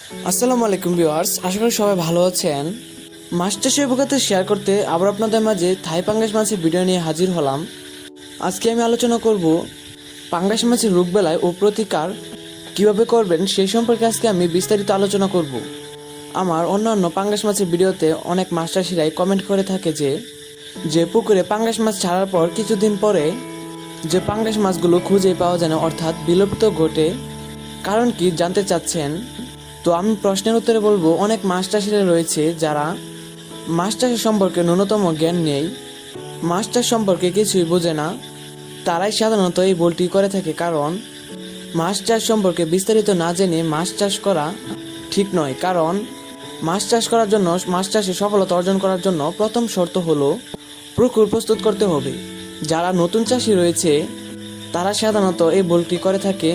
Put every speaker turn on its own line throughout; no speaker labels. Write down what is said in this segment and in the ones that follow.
আসসালামু আলাইকুম ভিউয়ার্স, আশা করি সবাই ভালো আছেন। মাছ চাষের অভিজ্ঞতা শেয়ার করতে আবার আপনাদের মাঝে থাই পাঙ্গাস মাছের ভিডিও নিয়ে হাজির হলাম। আজকে আমি আলোচনা করব পাঙ্গাস মাছের রোগবালাই ও প্রতিকার কিভাবে করবেন সেই সম্পর্কে আজকে আমি বিস্তারিত আলোচনা করব। আমার অন্যান্য পাঙ্গাস মাছের ভিডিওতে অনেক মাছ চাষিরাই কমেন্ট করে থাকে যে পুকুরে পাঙ্গাস মাছ ছাড়ার পর কিছুদিন পরে যে পাঙ্গাস মাছগুলো খুঁজে পাওয়া যায় না, অর্থাৎ বিলুপ্ত ঘটে, কারণ কি জানতে চাচ্ছেন। তো আমি প্রশ্নের উত্তরে বলবো, অনেক মাছ চাষিরা রয়েছে যারা মাছ চাষের সম্পর্কে ন্যূনতম জ্ঞান নেই, মাছ চাষ সম্পর্কে কিছুই বোঝে না। তারাই সাধারণত এই ভুলটি করে থাকে, কারণ মাছ চাষ সম্পর্কে বিস্তারিত না জেনে মাছ চাষ করা ঠিক নয়। কারণ মাছ চাষ করার জন্য, মাছ চাষে সফলতা অর্জন করার জন্য প্রথম শর্ত হলো পুকুর প্রস্তুত করতে হবে। যারা নতুন চাষি রয়েছে তারা সাধারণত এই ভুলটি করে থাকে,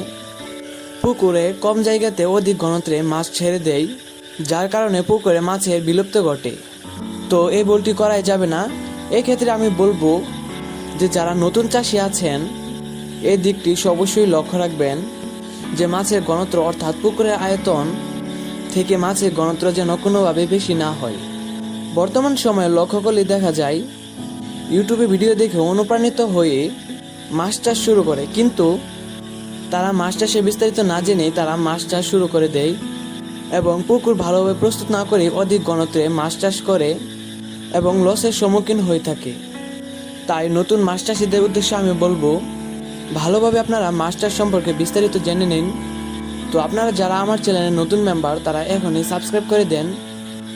পুকুরে কম জায়গাতে অধিক ঘনত্বে মাছ ছেড়ে দেয়, যার কারণে পুকুরে মাছের বিলুপ্ত ঘটে। তো এই ভুলটি করাই যাবে না। এক্ষেত্রে আমি বলবো যে যারা নতুন চাষি আছেন এই দিকটি অবশ্যই লক্ষ্য রাখবেন যে মাছের ঘনত্ব, অর্থাৎ পুকুরের আয়তন থেকে মাছের ঘনত্ব যেন কোনোভাবে বেশি না হয়। বর্তমান সময়ে লক্ষ্য করলে দেখা যায় ইউটিউবে ভিডিও দেখে অনুপ্রাণিত হয়ে মাছ চাষ শুরু করে, কিন্তু তারা মাছ চাষে বিস্তারিত না জেনেই তারা মাছ চাষ শুরু করে দেয় এবং পুকুর ভালোভাবে প্রস্তুত না করে অধিক ঘনত্বে মাছ চাষ করে এবং লসের সম্মুখীন হয়ে থাকে। তাই নতুন মাছ চাষিদের উদ্দেশ্যে আমি বলবো, ভালোভাবে আপনারা মাছ চাষ সম্পর্কে বিস্তারিত জেনে নিন। তো আপনারা যারা আমার চ্যানেলের নতুন মেম্বার তারা এখনই সাবস্ক্রাইব করে দেন,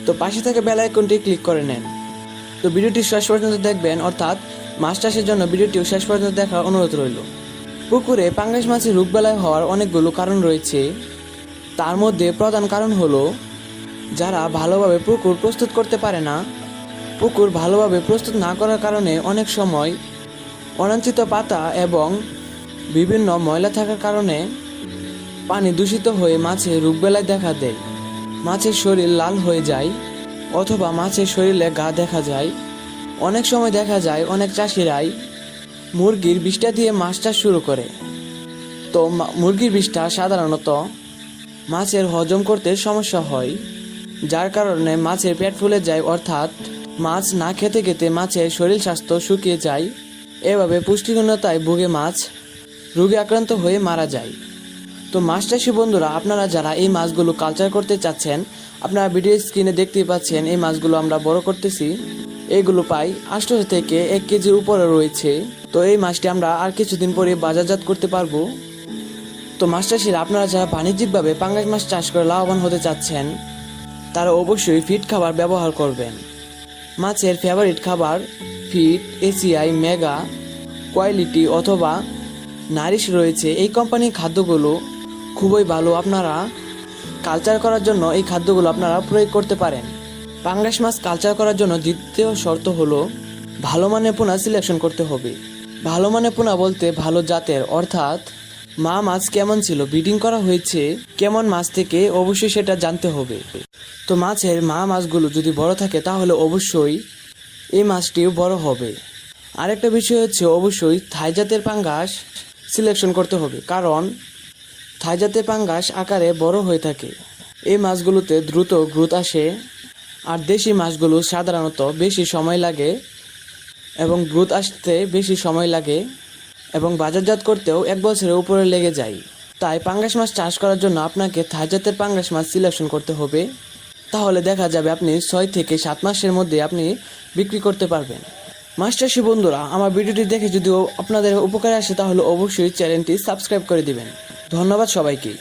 তো পাশে থেকে বেল আইকনটি ক্লিক করে নেন। তো ভিডিওটি শেষ পর্যন্ত দেখবেন, অর্থাৎ মাছ চাষের জন্য ভিডিওটিও শেষ পর্যন্ত দেখার অনুরোধ রইল। পুকুরে পাঙ্গাস মাছের রোগবালাই হওয়ার অনেকগুলো কারণ রয়েছে। তার মধ্যে প্রধান কারণ হলো যারা ভালোভাবে পুকুর প্রস্তুত করতে পারে না। পুকুর ভালোভাবে প্রস্তুত না করার কারণে অনেক সময় অনাঞ্চিত পাতা এবং বিভিন্ন ময়লা থাকার কারণে পানি দূষিত হয়ে মাছের রোগবালাই দেখা দেয়। মাছের শরীর লাল হয়ে যায় অথবা মাছের শরীরে ঘা দেখা যায়। অনেক সময় দেখা যায় অনেক চাষিরাই মুরগির বিষ্ঠা দিয়ে মাছ চাষ শুরু করে। তো মুরগির বিষ্ঠা সাধারণত মাছের হজম করতে সমস্যা হয়, যার কারণে মাছের পেট ফুলে যায়, অর্থাৎ মাছ না খেতে খেতে মাছের শরীর স্বাস্থ্য শুকিয়ে যায়। এভাবে পুষ্টিহীনতায় ভুগে মাছ রোগে আক্রান্ত হয়ে মারা যায়। তো মাছ চাষি বন্ধুরা, আপনারা যারা এই মাছগুলো কালচার করতে চাচ্ছেন, আপনারা ভিডিও স্ক্রিনে দেখতেই পাচ্ছেন এই মাছগুলো আমরা বড় করতেছি। এগুলো প্রায় 800 থেকে 1 কেজির উপরে রয়েছে। তো এই মাছটি আমরা আর কিছুদিন পরে বাজারজাত করতে পারবো। তো মাছ চাষিরা, আপনারা যারা বাণিজ্যিকভাবে পাঙ্গাস মাছ চাষ করে লাভবান হতে চাচ্ছেন তারা অবশ্যই ফিড খাবার ব্যবহার করবেন। মাছের ফেভারিট খাবার ফিড, এসিআই, মেগা, কোয়ালিটি অথবা নারিশ রয়েছে। এই কোম্পানির খাদ্যগুলো খুবই ভালো। আপনারা কালচার করার জন্য এই খাদ্যগুলো আপনারা প্রয়োগ করতে পারেন। পাঙ্গাস মাছ কালচার করার জন্য দ্বিতীয় শর্ত হলো ভালো মানের পোনা সিলেকশন করতে হবে। ভালো মানের পোনা বলতে ভালো জাতের, অর্থাৎ মা মাছ কেমন ছিল, ব্রিডিং করা হয়েছে কেমন মাছ থেকে, অবশ্যই সেটা জানতে হবে। তো মাছের মা মাছগুলো যদি বড় থাকে তাহলে অবশ্যই এই মাছটিও বড় হবে। আরেকটা বিষয় হচ্ছে অবশ্যই থাই জাতের পাঙ্গাস সিলেকশন করতে হবে, কারণ থাই জাতের পাঙ্গাস আকারে বড় হয়ে থাকে। এই মাছগুলোতে দ্রুত গ্রোথ আসে, আর দেশি মাছগুলো সাধারণত বেশি সময় লাগে এবং গ্রোথ আসতে বেশি সময় লাগে এবং বাজারজাত করতেও 1 বছরের উপরে লেগে যায়। তাই পাঙ্গাস মাছ চাষ করার জন্য আপনাকে থাই জাতের পাঙ্গাস মাছ সিলেকশন করতে হবে। তাহলে দেখা যাবে আপনি 6 থেকে 7 মাসের মধ্যে আপনি বিক্রি করতে পারবেন। মাছ চাষি বন্ধুরা, আমার ভিডিওটি দেখে যদি আপনাদের উপকারে আসে তাহলে অবশ্যই চ্যানেলটি সাবস্ক্রাইব করে দিবেন। ধন্যবাদ সবাইকে।